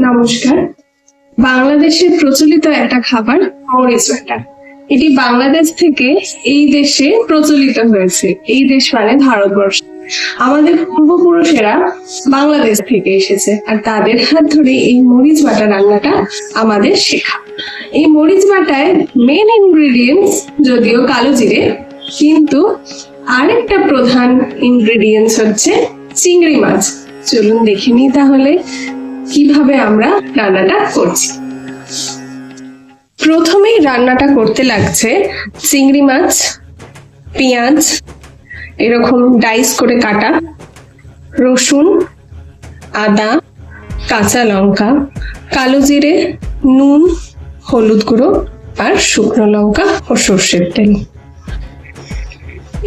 নমস্কার। বাংলাদেশের প্রচলিত একটা খাবার মরিচ বাটা। এটি বাংলাদেশ থেকে এই দেশে প্রচলিত হয়েছে। এই দেশ মানে ভারতবর্ষ। আমাদের পূর্বপুরুষেরা বাংলাদেশ থেকে এসেছে আর তাদের হাত ধরে এই মরিচ বাটা রান্নাটা আমাদের শেখা। এই মরিচ বাটায় মেন ইনগ্রেডিয়েন্টস যদিও কালো জিরে, কিন্তু আরেকটা প্রধান ইনগ্রেডিয়েন্টস হচ্ছে চিংড়ি মাছ। চলুন দেখে নিই তাহলে কিভাবে আমরা রান্নাটা করছি। প্রথমেই রান্নাটা করতে লাগছে চিংড়ি মাছ, পেঁয়াজ এরকম ডাইস করে কাটা, রসুন, আদা, কাঁচা লঙ্কা, কালো জিরে, নুন, হলুদ গুঁড়ো আর শুকনো লঙ্কা ও সর্ষের তেল।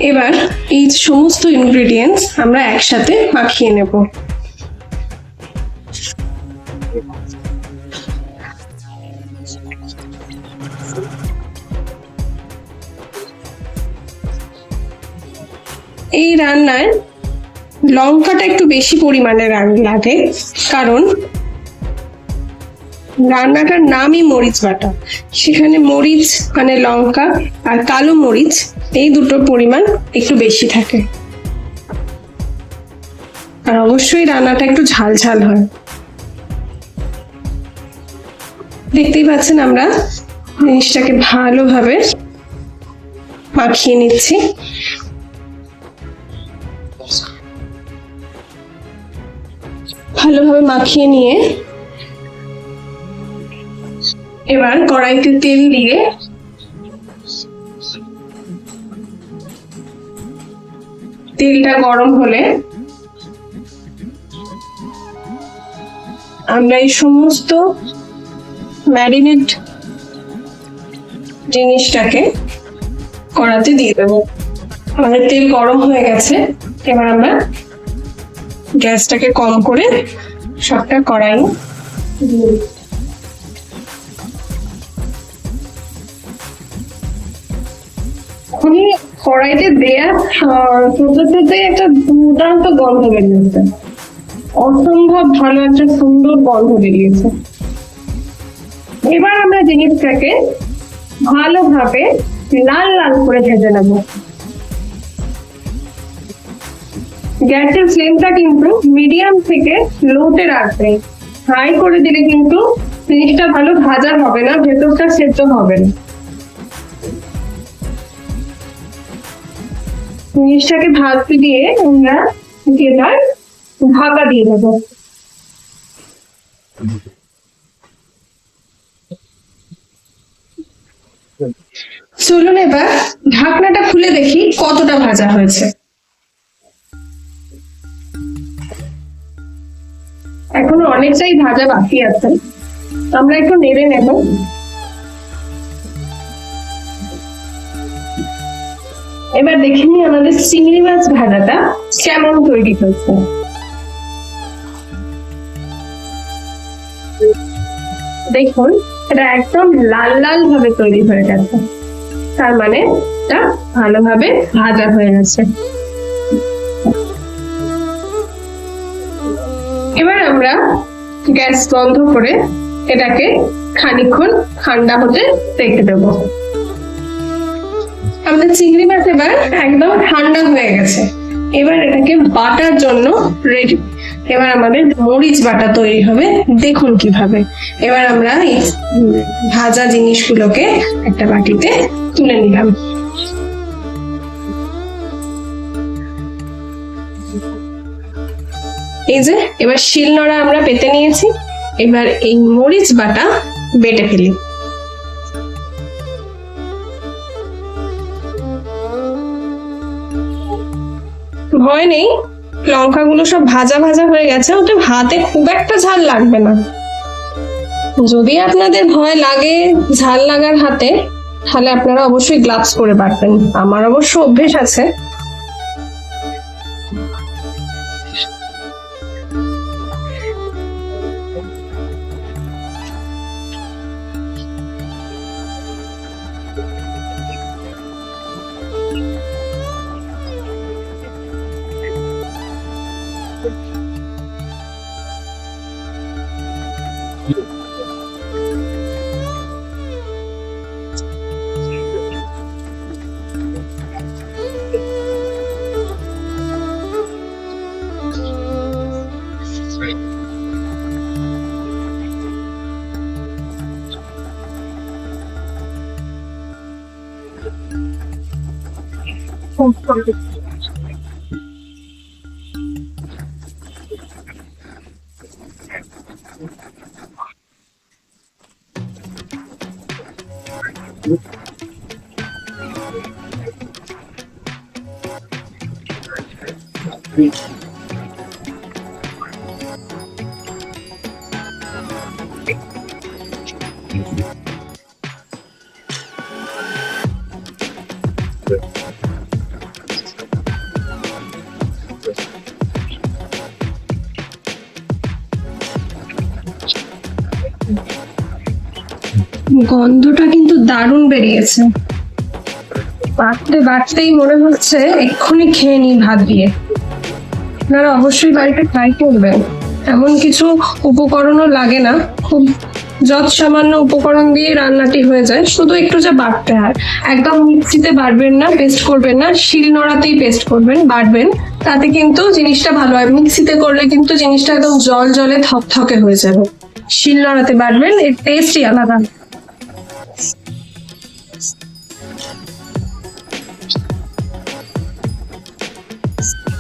এবার এই সমস্ত ইনগ্রেডিয়েন্টস আমরা একসাথে মাখিয়ে নেব। এই রান্নায় লঙ্কাটা একটু বেশি পরিমাণে লাগে, কারণ রান্নাটার নামই মরিচ বাটা। সেখানে মরিচ মানে লঙ্কা আর কালো মরিচ এই দুটোর পরিমাণ একটু বেশি থাকে। আর অবশ্যই রান্নাটা একটু ঝাল ঝাল হয়। দেখতেই পাচ্ছেন আমরা জিনিসটাকে ভালোভাবে মাখিয়ে নিচ্ছি। ভালোভাবে মাখিয়ে নিয়ে এবার কড়াইতে তেল দিয়ে তেলটা গরম হলে আমরা এই সমস্ত ম্যারিনেট জিনিসটাকে কড়াতে দিয়ে দেবো। আমাদের তেল গরম হয়ে গেছে। এবার আমরা গ্যাসটাকে কম করে সবটা কড়াই কড়াইতে দেয়া পদ্ধতিতে একটা দুর্দান্ত গন্ধ বেরিয়েছে। অসম্ভব ভালো একটা সুন্দর গন্ধ বেরিয়েছে। এবার আমরা জিনিসটাকে ভালোভাবে লাল লাল করে ভেজে নেব। গ্যাসের ফ্লেমটা কিন্তু মিডিয়াম থেকে লোতে রাখবে। হাই করে দিলে কিন্তু জিনিসটা ভালো ভাজা হবে না, ভেতরটা সেদ্ধ হবে না। জিনিসটাকে ভাজতে দিয়ে আমরা এবার ঢাকা দিয়ে দেব। চলুন এবার ঢাকনাটা খুলে দেখি কতটা ভাজা হয়েছে। এখনো অনেকটাই ভাজা বাকি আছে, আমরা একটু নেড়ে নেব। এবার দেখে নিই আমাদের চিংড়ি মাছ ভাজাটা কেমন তৈরি হয়েছে। দেখুন এটা একদম লাল লাল ভাবে তৈরি হয়ে গেছে, তার মানে এটা ভালোভাবে ভাজা হয়ে গেছে। এবার আমরা গ্যাস বন্ধ করে এটাকে খানিকক্ষণ ঠান্ডা হতে রেখে দেবো। আমাদের চিংড়ি মাছ এবার একদম ঠান্ডা হয়ে গেছে। এবার এটাকে বাটার জন্য রেডি। এবার আমাদের মরিচ বাটা তৈরি হবে, দেখুন কিভাবে। এবার আমরা এই ভাজা জিনিসগুলোকে একটা বাটিতে তুলে নিলাম। এই যে এবার শিলনোড়া আমরা পেতে নিয়েছি। এবার এই মরিচ বাটা বেটে ফেলি। ভয় নেই, লঙ্কাগুলো সব ভাজা ভাজা হয়ে গেছে, ওটা হাতে খুব একটা ঝাল লাগবে না। যদি আপনাদের ভয় লাগে ঝাল লাগার হাতে, তাহলে আপনারা অবশ্যই গ্লাভস পরে বাটবেন। আমার অবশ্য অভ্যেস আছে। গন্ধটা কিন্তু দারুণ বেরিয়েছে, বাড়তে বাড়তেই মনে হচ্ছে এক্ষুনি খেয়ে নিই ভাত দিয়ে। আপনারা অবশ্যই বাড়িতে ট্রাই করবেন, এমন কিছু উপকরণও লাগে না, খুব যৎ সামান্য উপকরণ দিয়ে রান্নাটি হয়ে যায়, শুধু একটু যা বাটতে হয়। একদম মিক্সিতে বাটবেন না, পেস্ট করবেন না, শিল নোড়াতেই পেস্ট করবেন, বাটবেন, তাতে কিন্তু জিনিসটা ভালো হয়। মিক্সিতে করলে কিন্তু জিনিসটা একদম জল জলে থকথকে হয়ে যাবে। শিল নোড়াতে বাটবেন, এর টেস্টই আলাদা।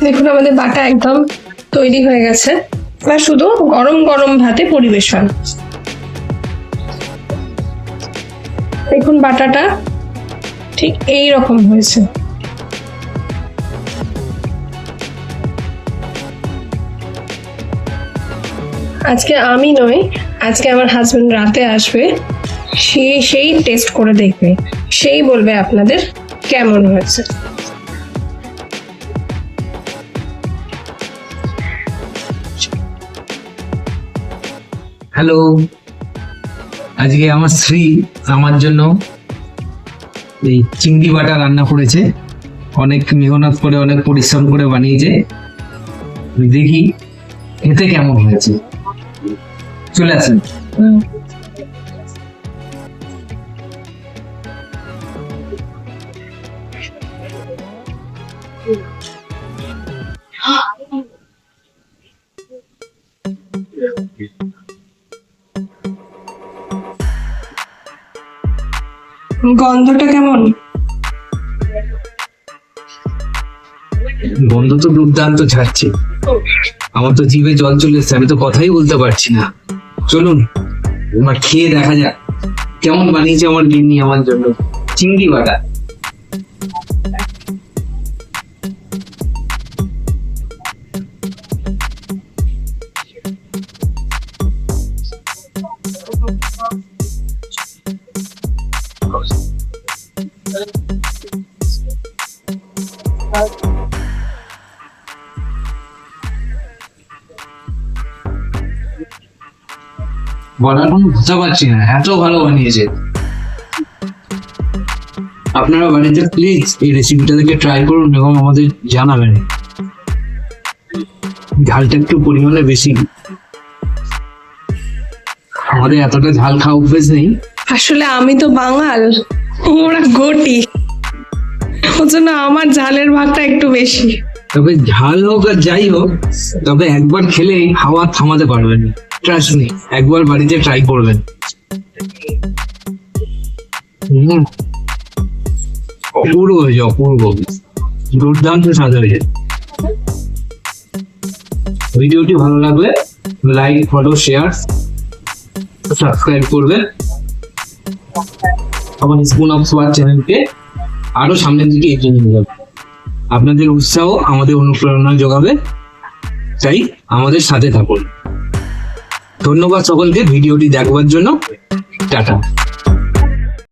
দেখুন আমাদের বাটা একদম তৈরি হয়ে গেছে, এবার শুধু গরম গরম ভাতে পরিবেশন। দেখুন বাটাটা ঠিক এই রকম হয়েছে। আজকে আমি নই, আজকে আমার হাজবেন্ড রাতে আসবে, সেই টেস্ট করে দেখবে, সেই বলবে আপনাদের কেমন হয়েছে। হ্যালো, আজকে আমার স্ত্রী আমার জন্য এই চিংড়ি বাটা রান্না করেছে, অনেক মেহনত করে অনেক পরিশ্রম করে বানিয়েছে। দেখি খেতে কেমন হয়েছে। চলে আসেন। গন্ধটা কেমন? গন্ধ তো দুর্দান্ত ছাড়ছে, আমার তো জিভে জল চলে এসছে, আমি তো কথাই বলতে পারছি না। চলুন এবার খেয়ে দেখা যাক কেমন বানিয়েছে আমার গিন্নি আমার জন্য চিংড়ি বাটা। বলার কোনো ভাষা পাচ্ছি না, এত ভালো বানিয়েছে। আপনারা বাড়িতে প্লিজ এই রেসিপিটা থেকে ট্রাই করুন এবং আমাদের জানাবেন। ঝালটা একটু পরিমাণে বেশি, আমাদের এতটা ঝাল খাওয়া অভ্যেস নেই। আসলে আমি তো বাঙাল, ওরা ঘটি, ওর জন্য আমার ঝালের ভাগটা একটু বেশি। তবে ঝাল হোক আর যাই হোক, তবে একবার খেলেই হাওয়া থামাতে পারবেন। ট্রাস্ট মি, একবার বাড়িতে ট্রাই করবেন। অপূর্ব হয়েছে, অপূর্ব, দুর্দান্ত স্বাদ হয়েছে। ভিডিওটি ভালো লাগলে লাইক, ফলো, শেয়ার, সাবস্ক্রাইব করবেন। আমার স্পুন অফ সোয়াদ চ্যানেলকে আরো সামনের দিকে এগিয়ে নিয়ে যাবে। আপনাদের উৎসাহ আমাদের অনুপ্রেরণা যোগাবে, তাই আমাদের সাথে থাকুন। ধন্যবাদ সকলকে ভিডিওটি দেখবার জন্য। টাটা।